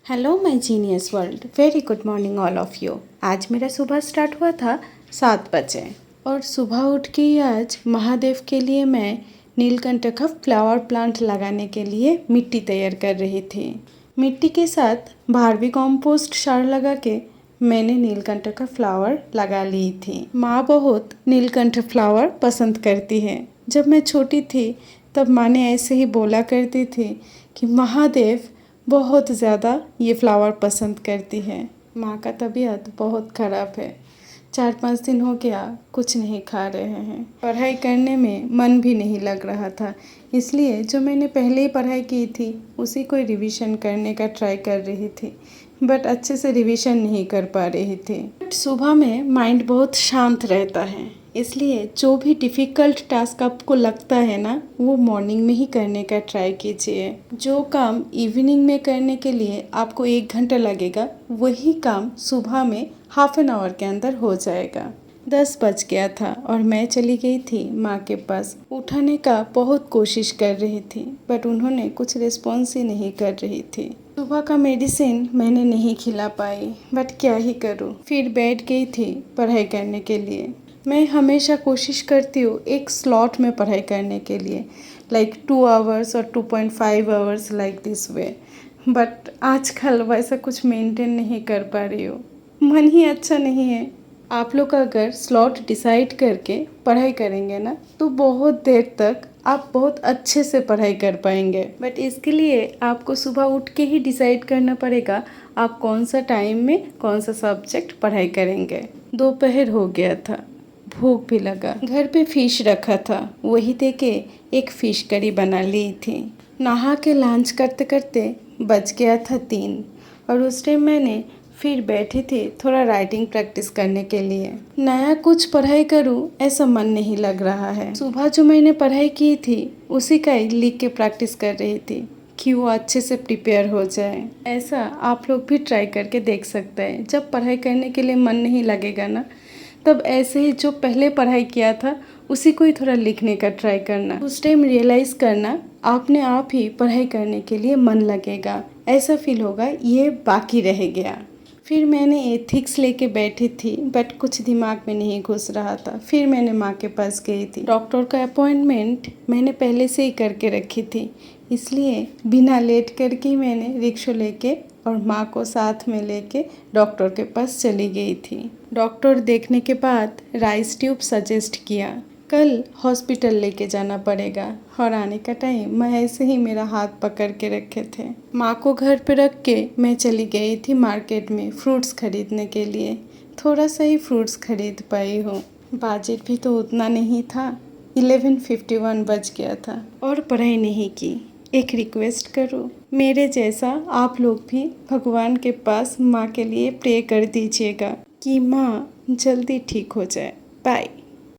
Hello my genius world, very good morning all of you. आज मेरा सुबह start हुआ था 7 बजे और सुबह उठ के ही आज महादेव के लिए मैं नीलकंठ का फ्लावर प्लांट लगाने के लिए मिट्टी तैयार कर रही थी। मिट्टी के साथ बारबी कॉम्पोस्ट सार लगा के मैंने नीलकंठ का फ्लावर लगा ली थी। माँ बहुत नीलकंठ फ्लावर पसंद करती है। जब मैं छोटी थी तब माँ ने ऐसे ही बोला करती थी कि महादेव बहुत ज़्यादा ये फ्लावर पसंद करती है। माँ का तबीयत बहुत ख़राब है, 4-5 दिन हो गया कुछ नहीं खा रहे हैं। पढ़ाई करने में मन भी नहीं लग रहा था, इसलिए जो मैंने पहले ही पढ़ाई की थी उसी को रिवीजन करने का ट्राई कर रही थी, बट अच्छे से रिवीजन नहीं कर पा रही थी। सुबह में माइंड बहुत शांत रहता है, इसलिए जो भी डिफ़िकल्ट टास्क आपको लगता है ना, वो मॉर्निंग में ही करने का ट्राई कीजिए। जो काम इवनिंग में करने के लिए आपको 1 घंटा लगेगा, वही काम सुबह में हाफ एन आवर के अंदर हो जाएगा। 10 बज गया था और मैं चली गई थी माँ के पास। उठाने का बहुत कोशिश कर रही थी, बट उन्होंने कुछ रिस्पॉन्स ही नहीं कर रही थी। सुबह का मेडिसिन मैंने नहीं खिला पाई, बट क्या ही करूँ। फिर बैठ गई थी पढ़ाई करने के लिए। मैं हमेशा कोशिश करती हूँ एक स्लॉट में पढ़ाई करने के लिए, लाइक 2 आवर्स और 2.5 hours like this way, but आजकल वैसा कुछ मेंटेन नहीं कर पा रही हूँ। मन ही अच्छा नहीं है। आप लोग अगर स्लॉट डिसाइड करके पढ़ाई करेंगे ना, तो बहुत देर तक आप बहुत अच्छे से पढ़ाई कर पाएंगे। बट इसके लिए आपको सुबह उठ के ही डिसाइड करना पड़ेगा आप कौन सा टाइम में कौन सा सब्जेक्ट पढ़ाई करेंगे। दोपहर हो गया था, भूख भी लगा। घर पे फिश रखा था, वही देके एक फिश करी बना ली थी। नहा के लंच करते करते बज गया था 3 और उस टाइम मैंने फिर बैठी थी थोड़ा राइटिंग प्रैक्टिस करने के लिए। नया कुछ पढ़ाई करूं ऐसा मन नहीं लग रहा है। सुबह जो मैंने पढ़ाई की थी उसी का ही लिख के प्रैक्टिस कर रही थी कि वो अच्छे से प्रिपेयर हो जाए। ऐसा आप लोग भी ट्राई करके देख सकते हैं। जब पढ़ाई करने के लिए मन नहीं लगेगा ना, तब ऐसे ही जो पहले पढ़ाई किया था उसी को ही थोड़ा लिखने का ट्राई करना। उस टाइम रियलाइज़ करना आपने आप ही पढ़ाई करने के लिए मन लगेगा, ऐसा फील होगा ये बाकी रह गया। फिर मैंने एथिक्स लेके बैठी थी, बट कुछ दिमाग में नहीं घुस रहा था। फिर मैंने माँ के पास गई थी। डॉक्टर का अपॉइंटमेंट मैंने पहले से ही करके रखी थी, इसलिए बिना लेट करके मैंने रिक्शा लेके और माँ को साथ में लेके डॉक्टर के पास चली गई थी। डॉक्टर देखने के बाद राइस ट्यूब सजेस्ट किया। कल हॉस्पिटल लेके जाना पड़ेगा और आने का टाइम मैं ऐसे ही मेरा हाथ पकड़ के रखे थे। माँ को घर पे रख के मैं चली गई थी मार्केट में फ्रूट्स खरीदने के लिए। थोड़ा सा ही फ्रूट्स खरीद पाई हूँ, बजट भी तो उतना नहीं था। 11:51 बज गया था और पढ़ाई नहीं की। एक रिक्वेस्ट करूँ, मेरे जैसा आप लोग भी भगवान के पास माँ के लिए प्रे कर दीजिएगा कि माँ जल्दी ठीक हो जाए। बाय।